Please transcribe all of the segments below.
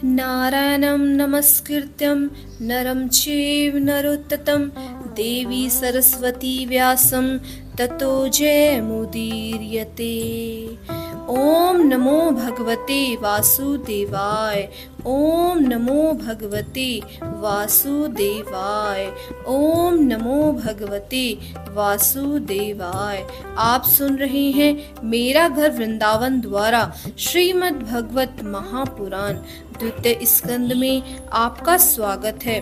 नारायणं नमस्कृत्यं नरं चैव नरोत्तमं देवी सरस्वती व्यासं ततो जयमुदीरयते। ओम नमो भगवते वासुदेवाय। ओम नमो भगवते वासुदेवाय। ओम नमो भगवते वासुदेवाय। आप सुन रहे हैं मेरा घर वृंदावन द्वारा श्रीमद् भगवत महापुराण द्वितीय स्कंद में आपका स्वागत है।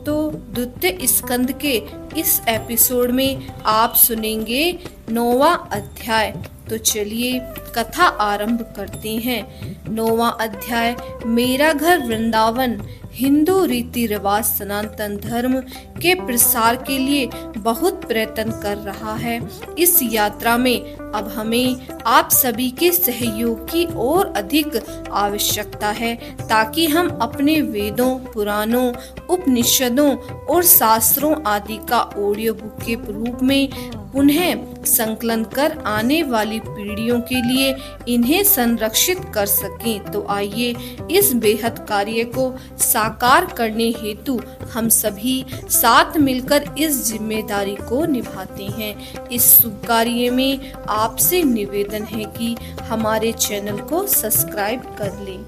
तो द्वितीय स्कंद के इस एपिसोड में आप सुनेंगे 9वां अध्याय। तो चलिए कथा आरंभ करते हैं। 9वां अध्याय मेरा घर वृंदावन हिंदू रीति रिवाज सनातन धर्म के प्रसार के लिए बहुत प्रयत्न कर रहा है। इस यात्रा में अब हमें आप सभी के सहयोग की और अधिक आवश्यकता है ताकि हम अपने वेदों, पुराणों, उपनिषदों और शास्त्रों आदि का ऑडियो बुक के रूप में पुनः संकलन कर आने वाली पीढ़ियों के लिए इन्हें संरक्षित कर सकें। तो आइए इस बेहद कार्य को साकार करने हेतु हम सभी साथ मिलकर इस जिम्मेदारी को निभाते हैं। इस शुभ कार्य में आपसे निवेदन है कि हमारे चैनल को सब्सक्राइब कर लें।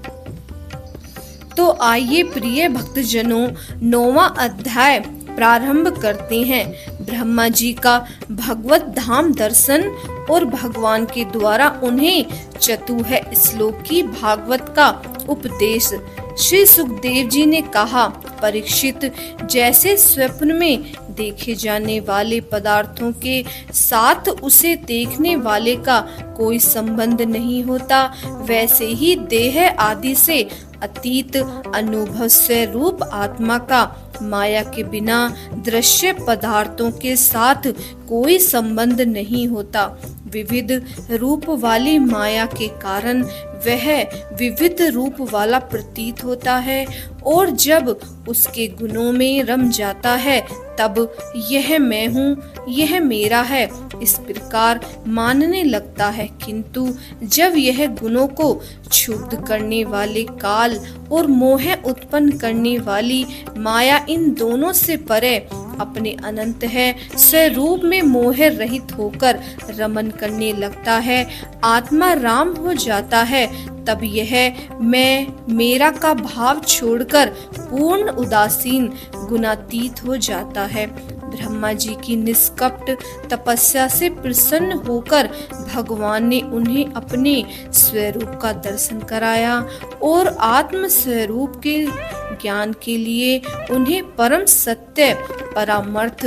तो आइए प्रिय भक्तजनों 9वां अध्याय प्रारंभ करते हैं। ब्रह्मा जी का भगवत धाम दर्शन और भगवान के द्वारा उन्हें चतुह श्लोक की भागवत का उपदेश। श्री सुखदेव जी ने कहा, परीक्षित, जैसे स्वप्न में देखे जाने वाले पदार्थों के साथ उसे देखने वाले का कोई संबंध नहीं होता, वैसे ही देह आदि से अतीत अनुभव से रूप आत्मा का माया के बिना दृश्य पदार्थों के साथ कोई संबंध नहीं होता। विविध रूप वाली माया के कारण वह विविध रूप वाला प्रतीत होता है और जब उसके गुणों में रम जाता है तब यह मैं हूँ, यह मेरा है, इस प्रकार मानने लगता है। किंतु जब यह गुणों को क्षुब्ध करने वाले काल और मोह उत्पन्न करने वाली माया इन दोनों से परे अपने अनंत है स्वरूप में मोह रहित होकर रमन करने लगता है, आत्मा राम हो जाता है, तब यह मैं मेरा का भाव छोड़कर पूर्ण उदासीन गुणातीत हो जाता है। ब्रह्मा जी की निष्कपट तपस्या से प्रसन्न होकर भगवान ने उन्हें अपने स्वरूप का दर्शन कराया और आत्म स्वरूप के ज्ञान के लिए उन्हें परम सत्य परामर्थ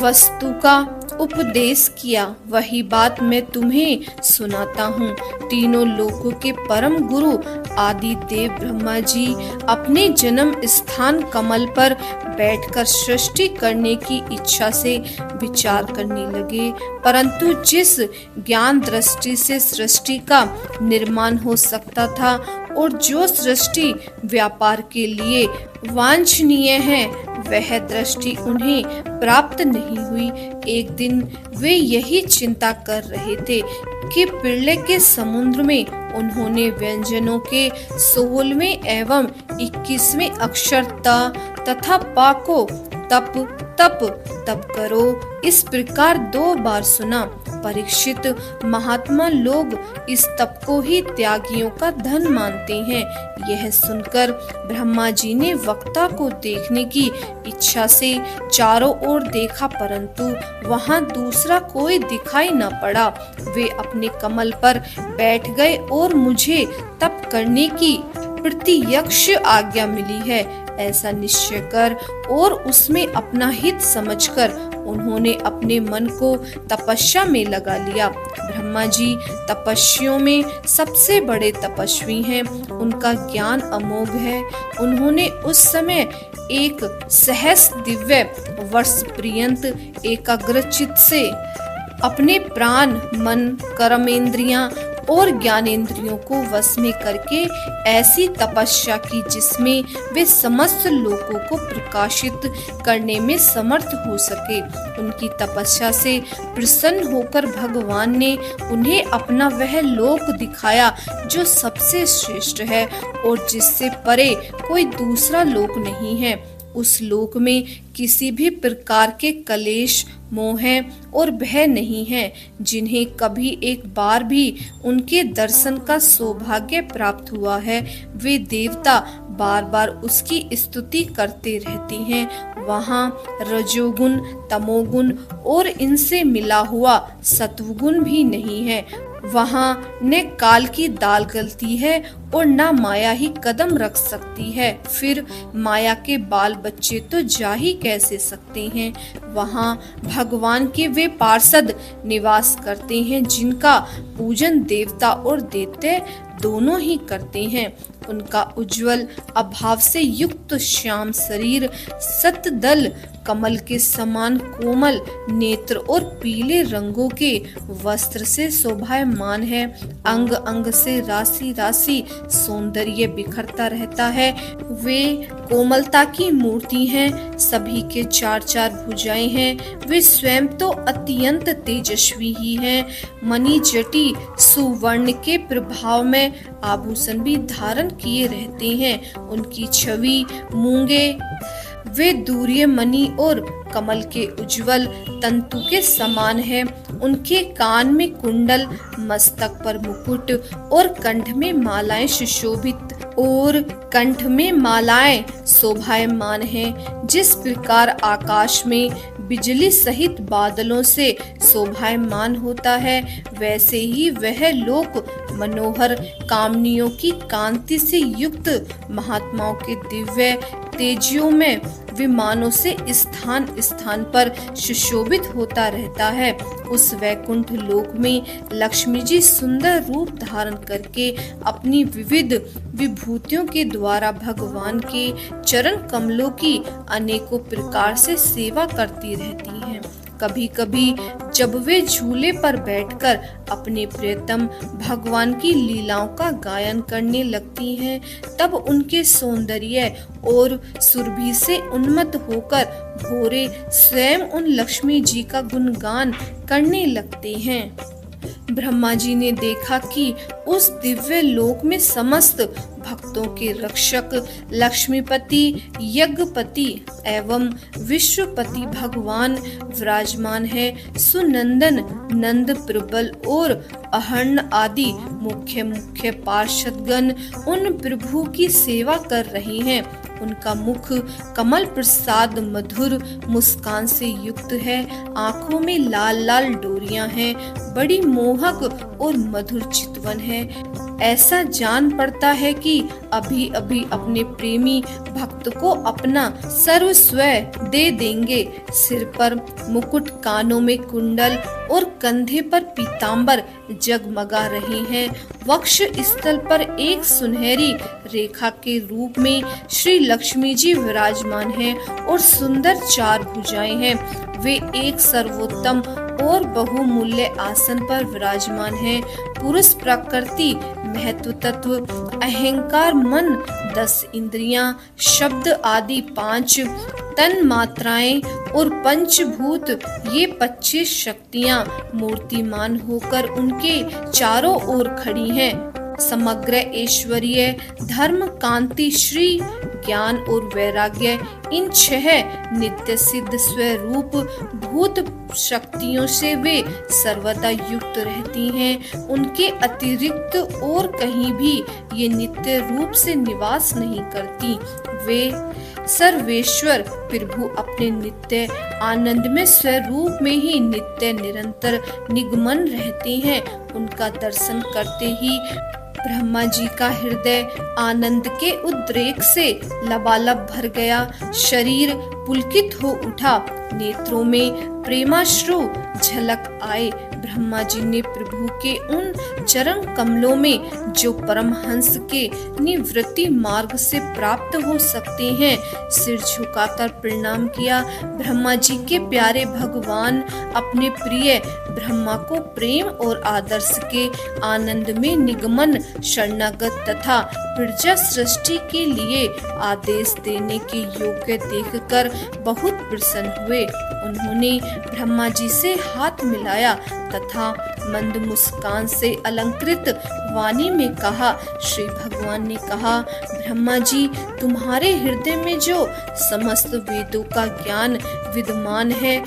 वस्तु का उपदेश किया। वही बात मैं तुम्हें सुनाता हूँ। तीनों लोकों के परम गुरु आदि देव ब्रह्मा जी अपने जन्म स्थान कमल पर बैठकर सृष्टि करने की इच्छा से विचार करने लगे, परंतु जिस ज्ञान दृष्टि से सृष्टि का निर्माण हो सकता था और जो सृष्टि व्यापार के लिए वांछनीय है वह दृष्टि उन्हें प्राप्त नहीं हुई। एक दिन वे यही चिंता कर रहे थे कि प्रलय के समुद्र में उन्होंने व्यंजनों के 16वें एवं 21वें अक्षर त तथा पा को तप तप तप करो इस प्रकार 2 बार सुना। परीक्षित, महात्मा लोग इस तप को ही त्यागियों का धन मानते हैं। यह सुनकर ब्रह्मा जी ने वक्ता को देखने की इच्छा से चारों ओर देखा, परंतु वहां दूसरा कोई दिखाई न पड़ा। वे अपने कमल पर बैठ गए और मुझे तप करने की प्रत्यक्ष आज्ञा मिली है ऐसा निश्चय कर और उसमें अपना हित समझकर उन्होंने अपने मन को तपस्या में लगा लिया। ब्रह्मा जी तपस्वियों में सबसे बड़े तपस्वी हैं, उनका ज्ञान अमोघ है। उन्होंने उस समय एक सहस्र दिव्य वर्ष पर्यंत एकाग्रचित्त से अपने प्राण, मन, कर्मेंद्रियां और ज्ञानेंद्रियों को वश में करके ऐसी तपस्या की जिसमें वे समस्त लोकों को प्रकाशित करने में समर्थ हो सके। उनकी तपस्या से प्रसन्न होकर भगवान ने उन्हें अपना वह लोक दिखाया जो सबसे श्रेष्ठ है और जिससे परे कोई दूसरा लोक नहीं है। उस लोक में किसी भी प्रकार के कलेश, मोह और भय नहीं है। जिन्हें कभी एक बार भी उनके दर्शन का सौभाग्य प्राप्त हुआ है, वे देवता बार बार उसकी स्तुति करते रहते हैं। वहाँ रजोगुण, तमोगुण और इनसे मिला हुआ सत्वगुण भी नहीं है। वहाँ न काल की दाल गलती है और न माया ही कदम रख सकती है। फिर माया के बाल बच्चे तो जा ही कैसे सकते हैं। वहाँ भगवान के वे पार्षद निवास करते हैं जिनका पूजन देवता और दैत्य दोनों ही करते हैं। उनका उज्जवल अभाव से युक्त श्याम शरीर, सतदल कमल के समान कोमल नेत्र और पीले रंगों के वस्त्र से शोभायमान है। अंग अंग से राशि राशि सौंदर्य बिखरता रहता है। वे कोमलता की मूर्ति हैं। सभी के चार चार भुजाएं हैं। वे स्वयं तो अत्यंत तेजस्वी ही हैं। मणि जटी सुवर्ण के प्रभाव में आभूषण भी धारण किए रहते हैं। उनकी छवि मूंगे वे दूर्य मणि और कमल के उज्जवल तंतु के समान है। उनके कान में कुंडल, मस्तक पर मुकुट और कंठ में मालाएं सुशोभित और कंठ में मालाएं शोभायमान हैं। जिस प्रकार आकाश में बिजली सहित बादलों से शोभायमान होता है, वैसे ही वह लोक मनोहर कामनियों की कांति से युक्त महात्माओं के दिव्य तेजियों में विमानों से स्थान स्थान पर सुशोभित होता रहता है। उस वैकुंठ लोक में लक्ष्मी जी सुंदर रूप धारण करके अपनी विविध विभूतियों के द्वारा भगवान के चरण कमलों की अनेकों प्रकार से सेवा करती रहती हैं। कभी कभी जब वे झूले पर बैठकर अपने प्रियतम भगवान की लीलाओं का गायन करने लगती हैं, तब उनके सौंदर्य और सुरभि से उन्मत्त होकर भोरे स्वयं उन लक्ष्मी जी का गुणगान करने लगते हैं। ब्रह्मा जी ने देखा कि उस दिव्य लोक में समस्त भक्तों के रक्षक लक्ष्मीपति, यज्ञपति एवं विश्वपति भगवान विराजमान है। सुनंदन, नंद, प्रबल और अहर्ण आदि मुख्य मुख्य पार्षदगण उन प्रभु की सेवा कर रहे हैं। उनका मुख कमल प्रसाद मधुर मुस्कान से युक्त है। आंखों में लाल लाल डोरियां हैं। बड़ी मोहक और मधुर चितवन है। ऐसा जान पड़ता है कि अभी अभी अपने प्रेमी भक्त को अपना सर्वस्व दे देंगे। सिर पर मुकुट, कानों में कुंडल और कंधे पर पीतांबर जगमगा रहे हैं। वक्ष स्थल पर एक सुनहरी रेखा के रूप में श्री लक्ष्मी जी विराजमान हैं और सुंदर चार भुजाएं हैं। वे एक सर्वोत्तम और बहुमूल्य आसन पर विराजमान हैं। पुरुष प्रकृति, महत्व तत्व, अहंकार, मन, 10 इंद्रियां, शब्द आदि 5 तन मात्राएं और पंचभूत ये 25 शक्तियां मूर्तिमान होकर उनके चारों ओर खड़ी हैं। समग्र ऐश्वर्य, धर्म, कांति, श्री, ज्ञान और वैराग्य, इन 6 नित्य सिद्ध स्वरूप भूत शक्तियों से वे सर्वदा युक्त रहती हैं। उनके अतिरिक्त और कहीं भी ये नित्य रूप से निवास नहीं करती। वे सर्वेश्वर प्रभु अपने नित्य आनंद में स्वरूप में ही नित्य निरंतर निगमन रहते हैं। उनका दर्शन करते ही ब्रह्मा जी का हृदय आनंद के उद्रेक से लबालब भर गया। शरीर पुलकित हो उठा। नेत्रों में प्रेमाश्रु झलक आए। ब्रह्मा जी ने प्रभु के उन चरण कमलों में जो परमहंस के निवृत्ति मार्ग से प्राप्त हो सकते हैं, सिर झुकाकर प्रणाम किया। ब्रह्मा जी के प्यारे भगवान अपने प्रिय ब्रह्मा को प्रेम और आदर्श के आनंद में निगमन शरणागत तथा प्रजा सृष्टि के लिए आदेश देने के योग्य देखकर बहुत प्रसन्न हुए। उन्होंने ब्रह्मा जी से हाथ मिलाया तथा मंद मुस्कान से अलंकृत वाणी में कहा। श्री भगवान ने कहा, ब्रह्मा जी, तुम्हारे हृदय में जो समस्त वेदों का ज्ञान विद्यमान है,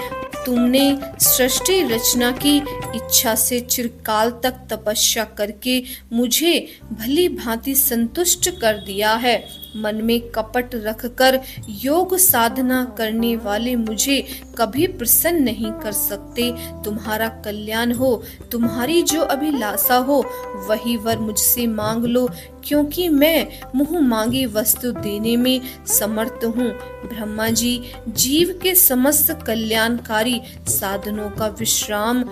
तुमने सृष्टि रचना की इच्छा से चिरकाल तक तपस्या करके मुझे भली भांति संतुष्ट कर दिया है। मन में कपट रखकर योग साधना करने वाले मुझे कभी प्रसन्न नहीं कर सकते। तुम्हारा कल्याण हो, तुम्हारी जो अभिलाषा हो वही वर मुझसे मांग लो, क्योंकि मैं मुँह मांगी वस्तु देने में समर्थ हूँ। ब्रह्मा जी, जीव के समस्त कल्याणकारी साधनों का विश्राम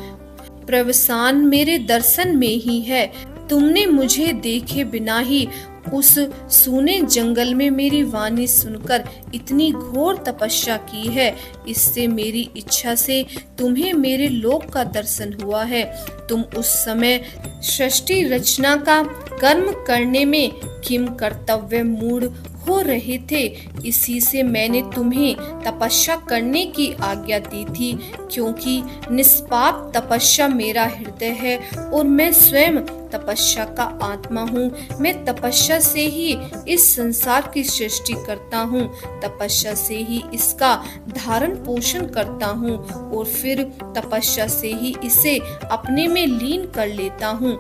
प्रवसान मेरे दर्शन में ही है। तुमने मुझे देखे बिना ही उस सूने जंगल में मेरी वाणी सुनकर इतनी घोर तपस्या की है। इससे मेरी इच्छा से तुम्हें मेरे लोक का दर्शन हुआ है। तुम उस समय सृष्टि रचना का कर्म करने में किम कर्तव्य मूढ़ हो रहे थे, इसी से मैंने तुम्हें तपस्या करने की आज्ञा दी थी, क्योंकि निष्पाप तपस्या मेरा हृदय है और मैं स्वयं तपस्या का आत्मा हूँ। मैं तपस्या से ही इस संसार की सृष्टि करता हूँ, तपस्या से ही इसका धारण पोषण करता हूँ और फिर तपस्या से ही इसे अपने में लीन कर लेता हूँ।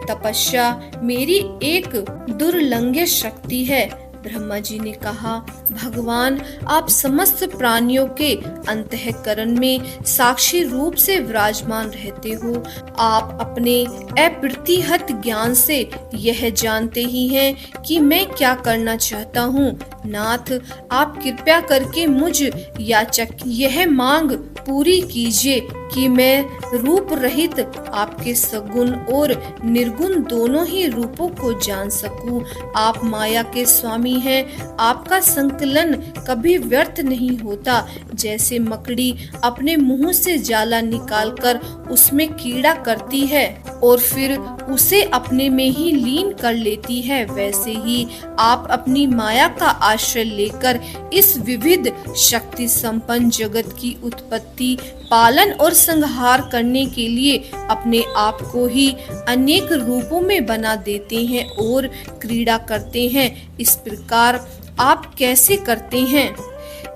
तपस्या मेरी एक दुर्लंघ्य शक्ति है। ब्रह्मा जी ने कहा, भगवान, आप समस्त प्राणियों के अंतःकरण में साक्षी रूप से विराजमान रहते हो। आप अपने अप्रतिहत ज्ञान से यह जानते ही हैं कि मैं क्या करना चाहता हूँ। नाथ, आप कृपया करके मुझ याचक यह मांग पूरी कीजिए कि मैं रूप रहित आपके सगुण और निर्गुण दोनों ही रूपों को जान सकूं। आप माया के स्वामी हैं। आपका संकलन कभी व्यर्थ नहीं होता। जैसे मकड़ी अपने मुंह से जाला निकालकर उसमें कीड़ा करती है और फिर उसे अपने में ही लीन कर लेती है, वैसे ही आप अपनी माया का आश्रय लेकर इस विविध शक्ति संपन्न जगत की उत्पत्ति, पालन और संहार करने के लिए अपने आप को ही अनेक रूपों में बना देते हैं और क्रीड़ा करते हैं। इस प्रकार आप कैसे करते हैं?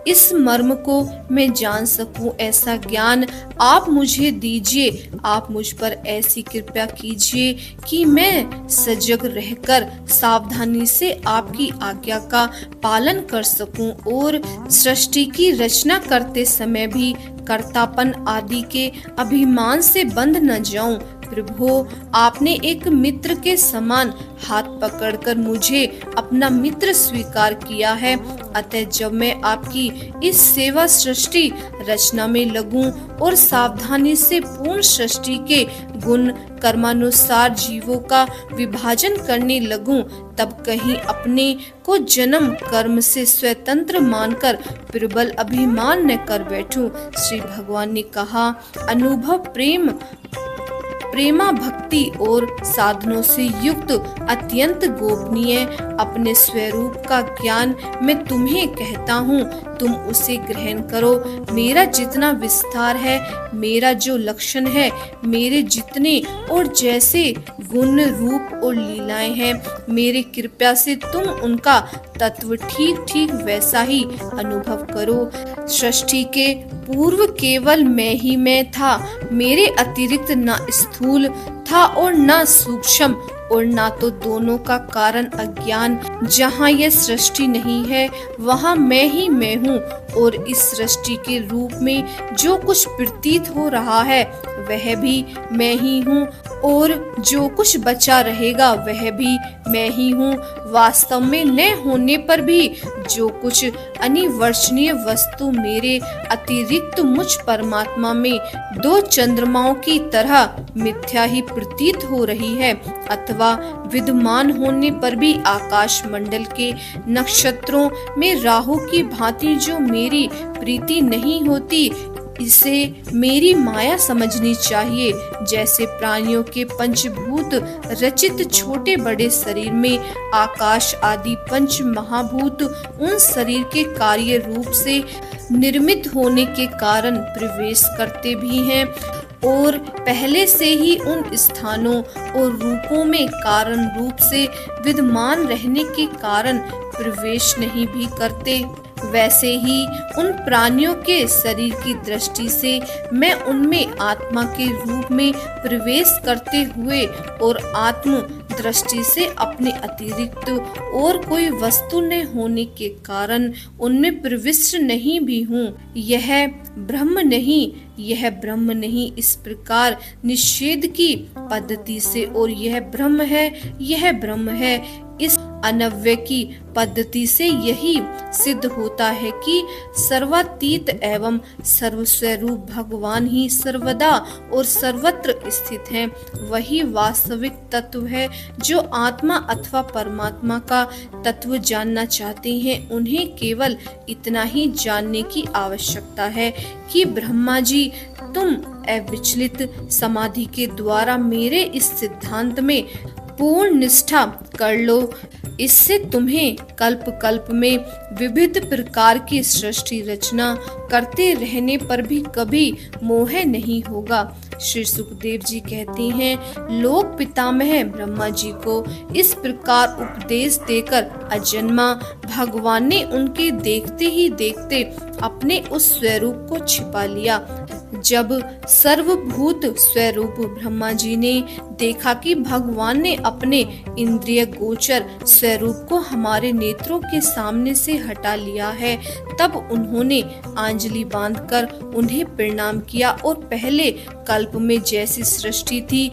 इस मर्म को मैं जान सकूं, ऐसा ज्ञान आप मुझे दीजिए। आप मुझ पर ऐसी कृपा कीजिए कि मैं सजग रहकर सावधानी से आपकी आज्ञा का पालन कर सकूं और सृष्टि की रचना करते समय भी कर्तापन आदि के अभिमान से बंध न जाऊं। प्रभु, आपने एक मित्र के समान हाथ पकड़कर मुझे अपना मित्र स्वीकार किया है। अतः जब मैं आपकी इस सेवा सृष्टि रचना में लगूं और सावधानी से पूर्ण सृष्टि के गुण कर्मानुसार जीवों का विभाजन करने लगूं, तब कहीं अपने को जन्म कर्म से स्वतंत्र मानकर प्रबल अभिमान न कर बैठूं। श्री भगवान ने कहा, अनुभव प्रेमा भक्ति और साधनों से युक्त अत्यंत गोपनीय अपने स्वरूप का ज्ञान मैं तुम्हें कहता हूँ, तुम उसे ग्रहण करो। मेरा जितना विस्तार है, मेरा जो लक्षण है, मेरे जितने और जैसे गुण रूप और लीलाएं हैं, मेरे कृपा से तुम उनका तत्व ठीक ठीक वैसा ही अनुभव करो। सृष्टि के पूर्व केवल मैं ही मैं था। मेरे अतिरिक्त न स्थूल था और न सूक्ष्म और ना तो दोनों का कारण अज्ञान। जहाँ यह सृष्टि नहीं है वहाँ मैं ही मैं हूँ और इस सृष्टि के रूप में जो कुछ प्रतीत हो रहा है वह भी मैं ही हूँ और जो कुछ बचा रहेगा वह भी मैं ही हूँ। वास्तव में न होने पर भी जो कुछ अनिवर्चनीय वस्तु मेरे अतिरिक्त मुझ परमात्मा में दो चंद्रमाओं की तरह मिथ्या ही प्रतीत हो रही है, अथवा विद्यमान होने पर भी आकाश मंडल के नक्षत्रों में राहु की भांति जो मेरी प्रीति नहीं होती, इसे मेरी माया समझनी चाहिए। जैसे प्राणियों के पंचभूत रचित छोटे बड़े शरीर में आकाश आदि पंच महाभूत उन शरीर के कार्य रूप से निर्मित होने के कारण प्रवेश करते भी हैं और पहले से ही उन स्थानों और रूपों में कारण रूप से विद्यमान रहने के कारण प्रवेश नहीं भी करते, वैसे ही उन प्राणियों के शरीर की दृष्टि से मैं उनमें आत्मा के रूप में प्रवेश करते हुए और आत्म दृष्टि से अपने अतिरिक्त और कोई वस्तु न होने के कारण उनमें प्रविष्ट नहीं भी हूँ। यह ब्रह्म नहीं इस प्रकार निषेध की पद्धति से और यह ब्रह्म है इस अनव्य की पद्धति से यही सिद्ध होता है कि सर्वातीत एवं सर्वस्वरूप भगवान ही सर्वदा और सर्वत्र स्थित है। वही वास्तविक तत्व है। जो आत्मा अथवा परमात्मा का तत्व जानना चाहते हैं उन्हें केवल इतना ही जानने की आवश्यकता है कि ब्रह्मा जी तुम अविचलित समाधि के द्वारा मेरे इस सिद्धांत में पूर्ण निष्ठा कर लो। इससे तुम्हें कल्प कल्प में विविध प्रकार की सृष्टि रचना करते रहने पर भी कभी मोह नहीं होगा। श्री सुखदेव जी कहते हैं, लोक पितामह ब्रह्मा जी को इस प्रकार उपदेश देकर अजन्मा भगवान ने उनके देखते ही देखते अपने उस स्वरूप को छिपा लिया। जब सर्वभूत स्वरूप ब्रह्मा जी ने देखा कि भगवान ने अपने इंद्रिय गोचर स्वरूप को हमारे नेत्रों के सामने से हटा लिया है, तब उन्होंने आंजलि बांधकर उन्हें प्रणाम किया और पहले कल्प में जैसी सृष्टि थी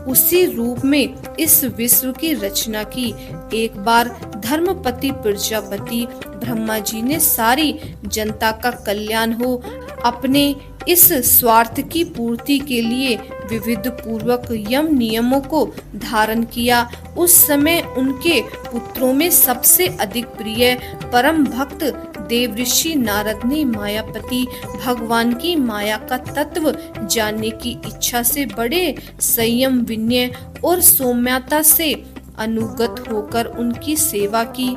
उसी रूप में इस विश्व की रचना की। एक बार धर्मपति प्रजापति ब्रह्मा जी ने सारी जनता का कल्याण हो अपने इस स्वार्थ की पूर्ति के लिए विविध पूर्वक यम नियमों को धारण किया। उस समय उनके पुत्रों में सबसे अधिक प्रिय परम भक्त देवऋषि नारद ने मायापति भगवान की माया का तत्व जानने की इच्छा से बड़े संयम विनय और सौम्यता से अनुगत होकर उनकी सेवा की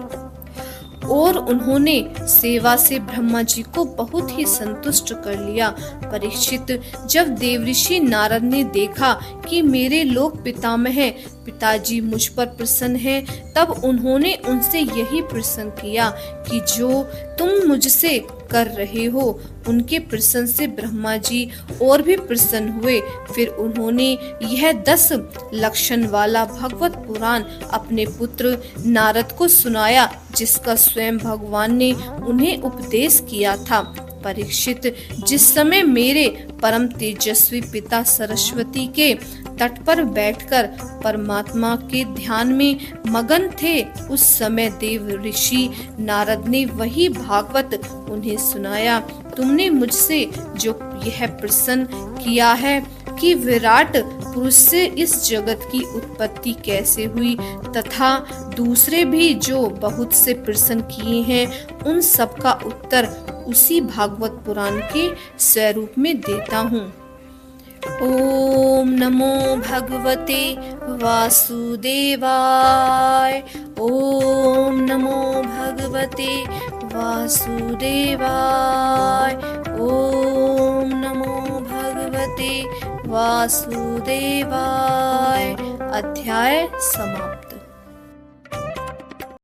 और उन्होंने सेवा से ब्रह्मा जी को बहुत ही संतुष्ट कर लिया। परीक्षित, जब देवऋषि नारद ने देखा कि मेरे लोक पितामह पिताजी मुझ पर प्रसन्न हैं, तब उन्होंने उनसे यही प्रश्न किया कि जो तुम मुझसे कर रहे हो। उनके प्रश्न से ब्रह्मा जी और भी प्रसन्न हुए। फिर उन्होंने यह 10 लक्षण वाला भगवत पुराण अपने पुत्र नारद को सुनाया, जिसका स्वयं भगवान ने उन्हें उपदेश किया था। परीक्षित, जिस समय मेरे परम तेजस्वी पिता सरस्वती के तट पर बैठकर परमात्मा के ध्यान में मगन थे, उस समय देव ऋषि नारद ने वही भागवत उन्हें सुनाया। तुमने मुझसे जो यह प्रश्न किया है कि विराट पुरुष से इस जगत की उत्पत्ति कैसे हुई, तथा दूसरे भी जो बहुत से प्रश्न किए हैं, उन सब का उत्तर उसी भागवत पुराण के स्वरूप में देता हूँ। ओम नमो भगवते वासुदेवाय। ओम नमो भगवते वासुदेवाय। ओम नमो भगवते वासुदेवाय। अध्याय समाप्त।